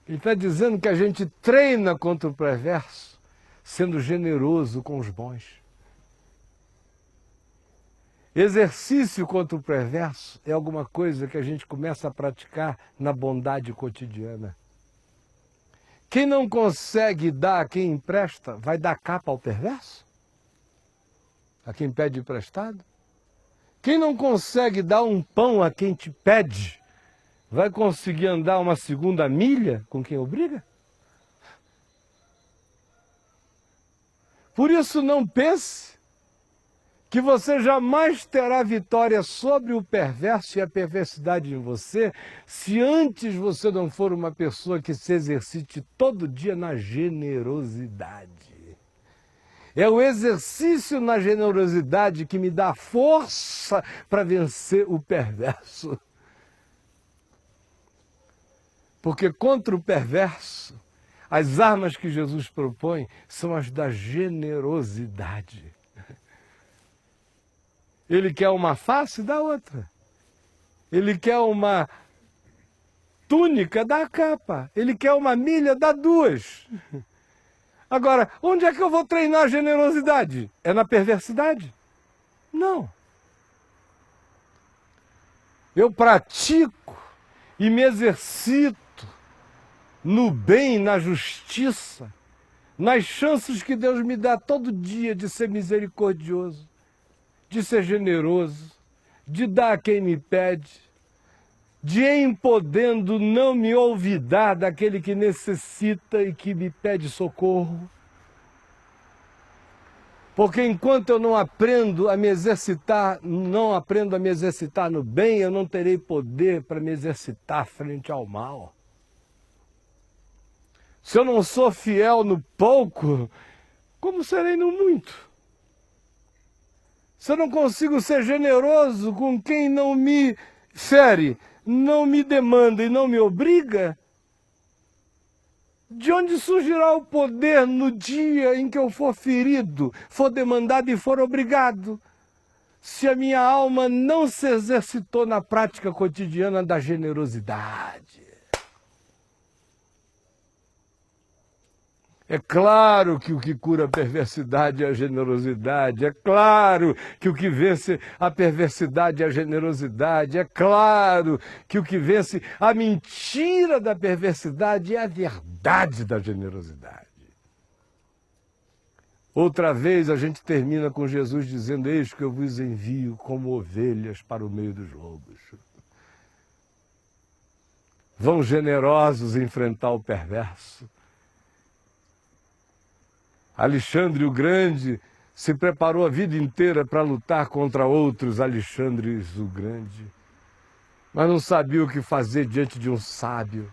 Ele está dizendo que a gente treina contra o perverso, sendo generoso com os bons. Exercício contra o perverso é alguma coisa que a gente começa a praticar na bondade cotidiana. Quem não consegue dar a quem empresta, vai dar capa ao perverso? A quem pede emprestado? Quem não consegue dar um pão a quem te pede, vai conseguir andar uma segunda milha com quem obriga? Por isso não pense que você jamais terá vitória sobre o perverso e a perversidade em você, se antes você não for uma pessoa que se exercite todo dia na generosidade. É o exercício na generosidade que me dá força para vencer o perverso. Porque contra o perverso, as armas que Jesus propõe são as da generosidade. Ele quer uma face, dá outra. Ele quer uma túnica, dá a capa. Ele quer uma milha, dá duas. Agora, onde é que eu vou treinar a generosidade? É na perversidade? Não. Eu pratico e me exercito no bem, na justiça, nas chances que Deus me dá todo dia de ser misericordioso, de ser generoso, de dar a quem me pede, de em podendo não me olvidar daquele que necessita e que me pede socorro. Porque enquanto eu não aprendo a me exercitar, não aprendo a me exercitar no bem, eu não terei poder para me exercitar frente ao mal. Se eu não sou fiel no pouco, como serei no muito? Se eu não consigo ser generoso com quem não me fere, não me demanda e não me obriga, de onde surgirá o poder no dia em que eu for ferido, for demandado e for obrigado, se a minha alma não se exercitou na prática cotidiana da generosidade? É claro que o que cura a perversidade é a generosidade. É claro que o que vence a perversidade é a generosidade. É claro que o que vence a mentira da perversidade é a verdade da generosidade. Outra vez a gente termina com Jesus dizendo: eis que eu vos envio como ovelhas para o meio dos lobos. Vão generosos enfrentar o perverso. Alexandre o Grande se preparou a vida inteira para lutar contra outros Alexandres o Grande, mas não sabia o que fazer diante de um sábio.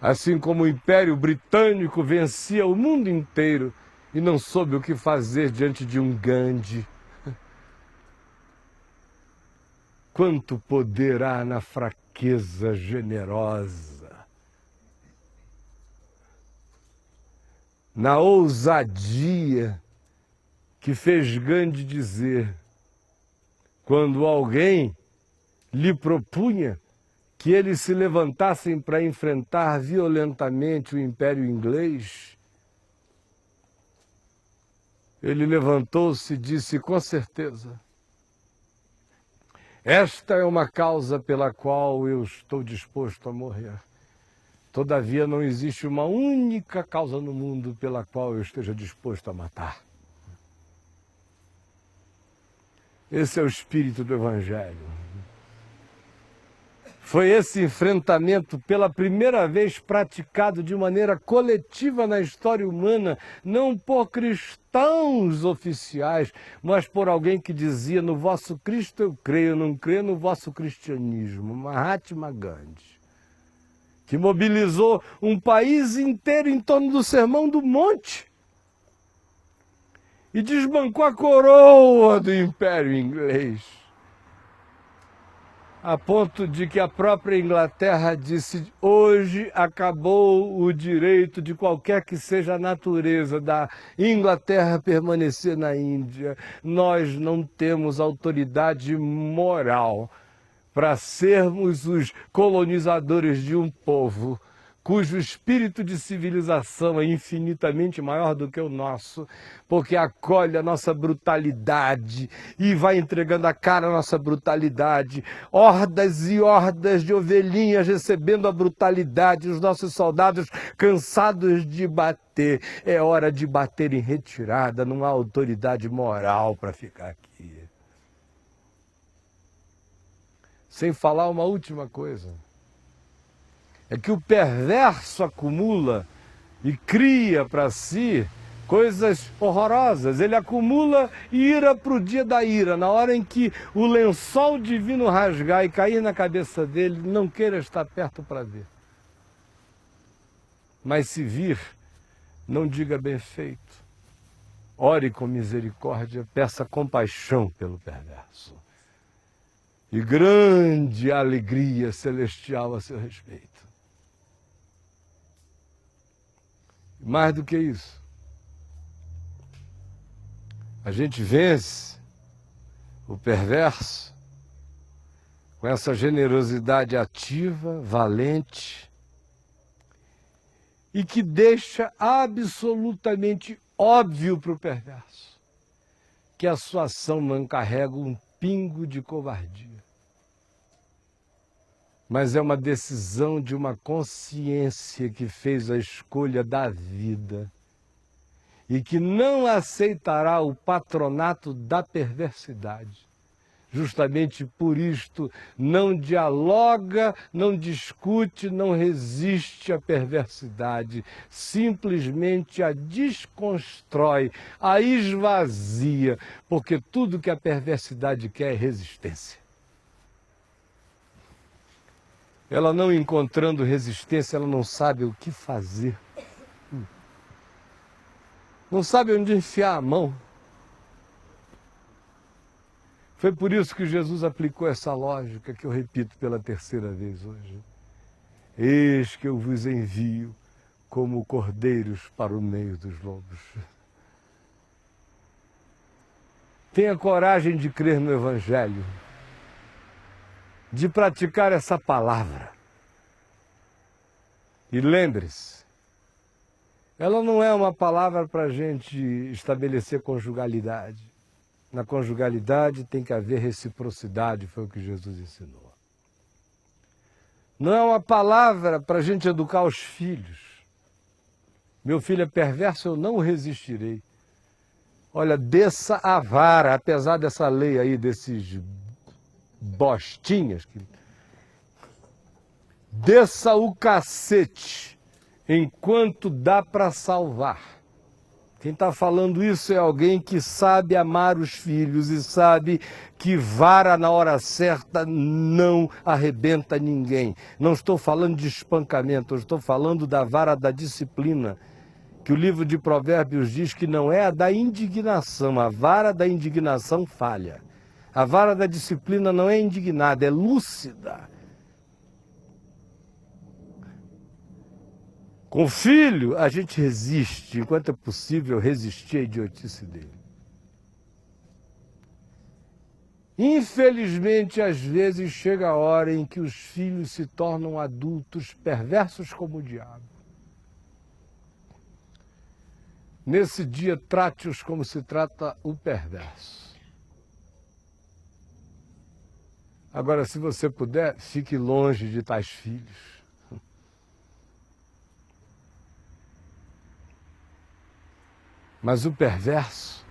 Assim como o Império Britânico vencia o mundo inteiro e não soube o que fazer diante de um Gandhi. Quanto poder há na fraqueza generosa, na ousadia que fez Gandhi dizer, quando alguém lhe propunha que eles se levantassem para enfrentar violentamente o Império Inglês, ele levantou-se e disse: com certeza, esta é uma causa pela qual eu estou disposto a morrer. Todavia, não existe uma única causa no mundo pela qual eu esteja disposto a matar. Esse é o espírito do Evangelho. Foi esse enfrentamento pela primeira vez praticado de maneira coletiva na história humana, não por cristãos oficiais, mas por alguém que dizia: no vosso Cristo eu creio, não creio no vosso cristianismo. Mahatma Gandhi, que mobilizou um país inteiro em torno do Sermão do Monte e desbancou a coroa do Império Inglês, a ponto de que a própria Inglaterra disse: hoje acabou o direito de qualquer que seja a natureza da Inglaterra permanecer na Índia. Nós não temos autoridade moral para sermos os colonizadores de um povo cujo espírito de civilização é infinitamente maior do que o nosso, porque acolhe a nossa brutalidade e vai entregando a cara à nossa brutalidade. Hordas e hordas de ovelhinhas recebendo a brutalidade, os nossos soldados cansados de bater. É hora de bater em retirada, não há autoridade moral para ficar aqui. Sem falar uma última coisa, é que o perverso acumula e cria para si coisas horrorosas. Ele acumula ira para o dia da ira, na hora em que o lençol divino rasgar e cair na cabeça dele, não queira estar perto para ver. Mas se vir, não diga bem feito. Ore com misericórdia, peça compaixão pelo perverso. E grande alegria celestial a seu respeito. Mais do que isso, a gente vence o perverso com essa generosidade ativa, valente, e que deixa absolutamente óbvio para o perverso que a sua ação não carrega um pingo de covardia, mas é uma decisão de uma consciência que fez a escolha da vida e que não aceitará o patronato da perversidade, justamente por isto, não dialoga, não discute, não resiste à perversidade, simplesmente a desconstrói, a esvazia, porque tudo que a perversidade quer é resistência. Ela não encontrando resistência, ela não sabe o que fazer. Não sabe onde enfiar a mão. Foi por isso que Jesus aplicou essa lógica que eu repito pela terceira vez hoje. Eis que eu vos envio como cordeiros para o meio dos lobos. Tenha coragem de crer no Evangelho, de praticar essa palavra. E lembre-se, ela não é uma palavra para a gente estabelecer conjugalidade. Na conjugalidade tem que haver reciprocidade, foi o que Jesus ensinou. Não é uma palavra para a gente educar os filhos. Meu filho é perverso, eu não resistirei. Olha, desça a vara, apesar dessa lei aí, desses bostinhas, desça o cacete enquanto dá para salvar. Quem está falando isso é alguém que sabe amar os filhos e sabe que vara na hora certa não arrebenta ninguém. Não estou falando de espancamento, eu estou falando da vara da disciplina, que o livro de Provérbios diz que não é a da indignação, a vara da indignação falha. A vara da disciplina não é indignada, é lúcida. Com o filho, a gente resiste, enquanto é possível resistir à idiotice dele. Infelizmente, às vezes chega a hora em que os filhos se tornam adultos perversos como o diabo. Nesse dia, trate-os como se trata o perverso. Agora, se você puder, fique longe de tais filhos. Mas o perverso,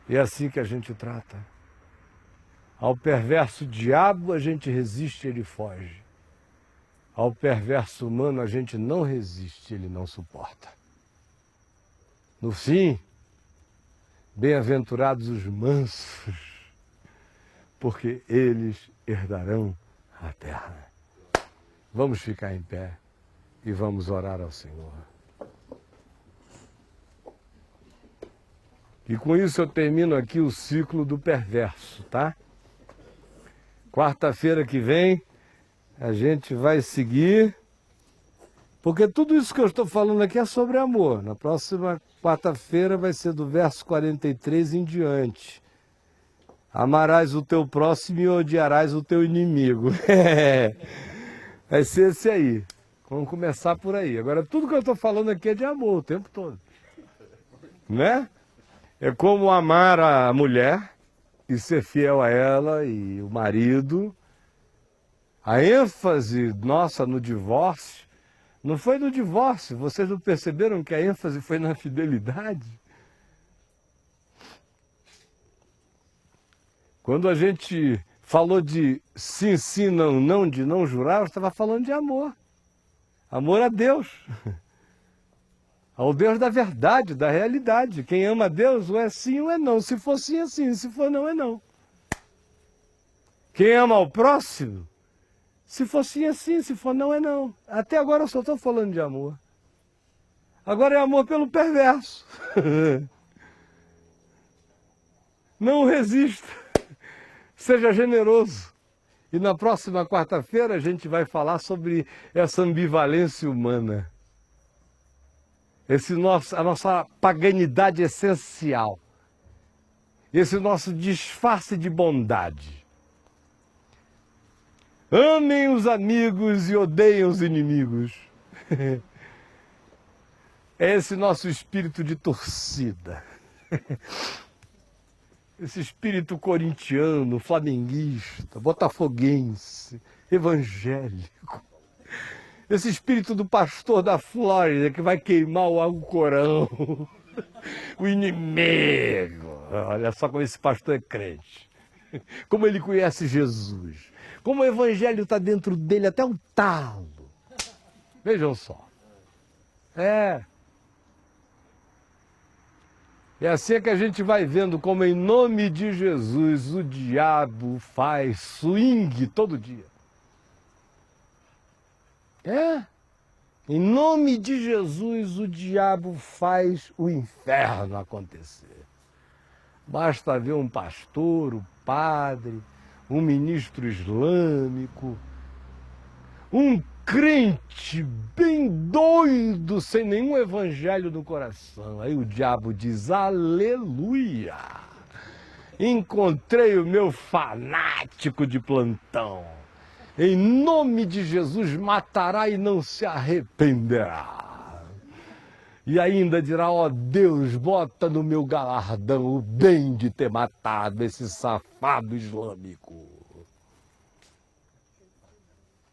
é assim que a gente trata. Ao perverso diabo a gente resiste, ele foge. Ao perverso humano a gente não resiste, ele não suporta. No fim, bem-aventurados os mansos, porque eles herdarão a terra. Vamos ficar em pé e vamos orar ao Senhor. E com isso eu termino aqui o ciclo do perverso, tá? Quarta-feira que vem a gente vai seguir, porque tudo isso que eu estou falando aqui é sobre amor. Na próxima quarta-feira vai ser do verso 43 em diante. Amarás o teu próximo e odiarás o teu inimigo. Vai ser esse aí. Vamos começar por aí. Agora, tudo que eu estou falando aqui é de amor o tempo todo. Né? É como amar a mulher e ser fiel a ela e o marido. A ênfase nossa no divórcio não foi no divórcio. Vocês não perceberam que a ênfase foi na fidelidade? Quando a gente falou de sim, sim, não, não, de não jurar, eu estava falando de amor. Amor a Deus. Ao Deus da verdade, da realidade. Quem ama a Deus, ou é sim ou é não. Se for sim, é sim. Se for não, é não. Quem ama ao próximo, se for sim, é sim. Se for não, é não. Até agora eu só estou falando de amor. Agora é amor pelo perverso. Não resista. Seja generoso. E na próxima quarta-feira a gente vai falar sobre essa ambivalência humana. A nossa paganidade essencial, esse nosso disfarce de bondade. Amem os amigos e odeiem os inimigos. É esse nosso espírito de torcida. Esse espírito corintiano, flamenguista, botafoguense, evangélico. Esse espírito do pastor da Flórida que vai queimar o Alcorão. O inimigo. Olha só como esse pastor é crente. Como ele conhece Jesus. Como o evangelho está dentro dele até o talo. Vejam só. É assim que a gente vai vendo como em nome de Jesus o diabo faz swing todo dia. Em nome de Jesus o diabo faz o inferno acontecer. Basta ver um pastor, um padre, um ministro islâmico, um crente bem doido, sem nenhum evangelho no coração. Aí o diabo diz, aleluia, encontrei o meu fanático de plantão. Em nome de Jesus matará e não se arrependerá. E ainda dirá, ó Deus, bota no meu galardão o bem de ter matado esse safado islâmico.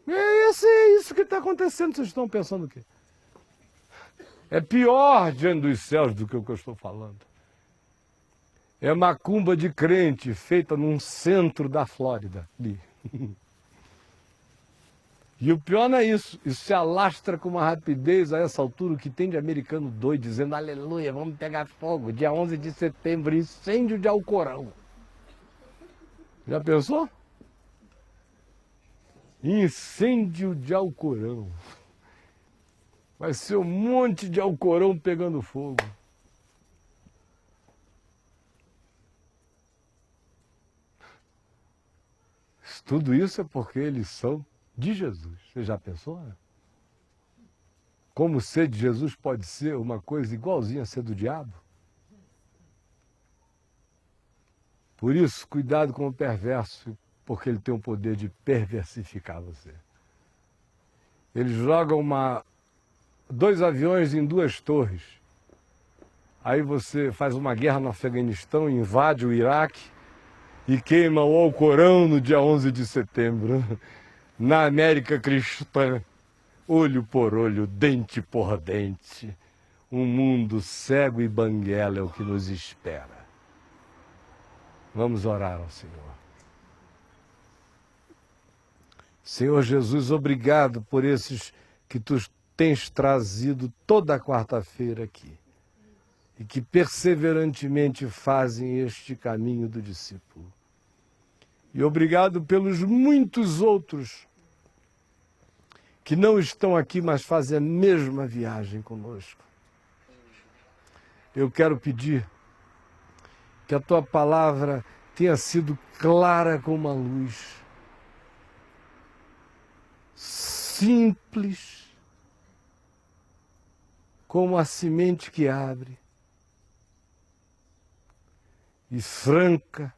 É isso que está acontecendo. Vocês estão pensando o quê? É pior diante dos céus do que o que eu estou falando. É macumba de crente feita num centro da Flórida. Ali. E o pior não é isso. Isso se alastra com uma rapidez a essa altura, o que tem de americano doido, dizendo aleluia, vamos pegar fogo. Dia 11 de setembro, incêndio de Alcorão. Já pensou? Incêndio de Alcorão. Vai ser um monte de Alcorão pegando fogo. Tudo isso é porque eles são de Jesus. Você já pensou, né? Como ser de Jesus pode ser uma coisa igualzinha a ser do diabo? Por isso, cuidado com o perverso, porque ele tem o poder de perversificar você. Eles jogam dois aviões em duas torres. Aí você faz uma guerra no Afeganistão, invade o Iraque e queima o Alcorão no dia 11 de setembro. Na América cristã, olho por olho, dente por dente, um mundo cego e banguela é o que nos espera. Vamos orar ao Senhor. Senhor Jesus, obrigado por esses que tu tens trazido toda quarta-feira aqui e que perseverantemente fazem este caminho do discípulo. E obrigado pelos muitos outros que não estão aqui, mas fazem a mesma viagem conosco. Eu quero pedir que a tua palavra tenha sido clara como a luz, simples como a semente que abre e franca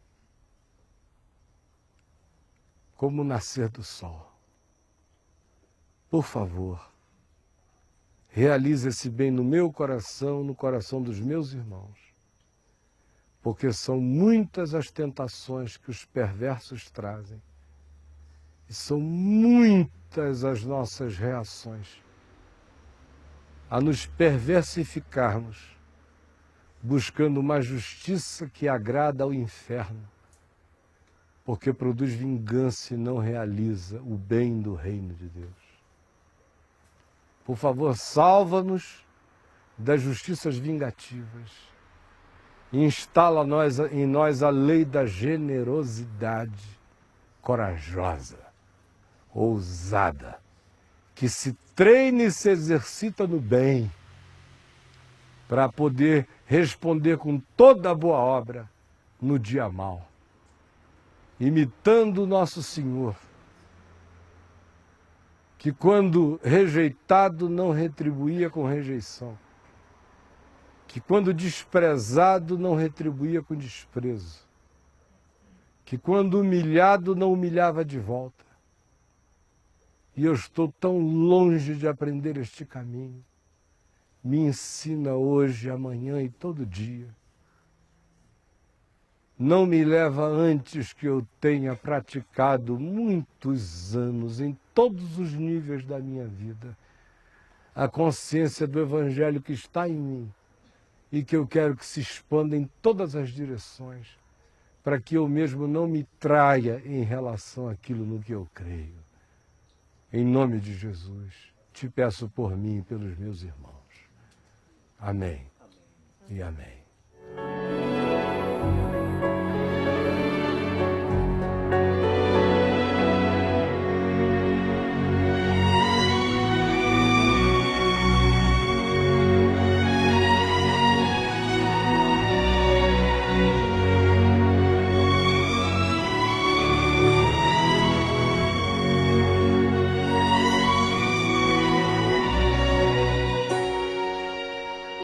como o nascer do sol. Por favor, realize esse bem no meu coração, no coração dos meus irmãos, porque são muitas as tentações que os perversos trazem e são muitas as nossas reações a nos perversificarmos, buscando uma justiça que agrada ao inferno, porque produz vingança e não realiza o bem do reino de Deus. Por favor, salva-nos das justiças vingativas e instala em nós a lei da generosidade corajosa, ousada, que se treine e se exercita no bem, para poder responder com toda a boa obra no dia mau, imitando o nosso Senhor, que quando rejeitado não retribuía com rejeição, que quando desprezado não retribuía com desprezo, que quando humilhado não humilhava de volta. E eu estou tão longe de aprender este caminho. Me ensina hoje, amanhã e todo dia. Não me leva antes que eu tenha praticado muitos anos, em todos os níveis da minha vida, a consciência do Evangelho que está em mim e que eu quero que se expanda em todas as direções, para que eu mesmo não me traia em relação àquilo no que eu creio. Em nome de Jesus, te peço por mim e pelos meus irmãos. Amém e amém.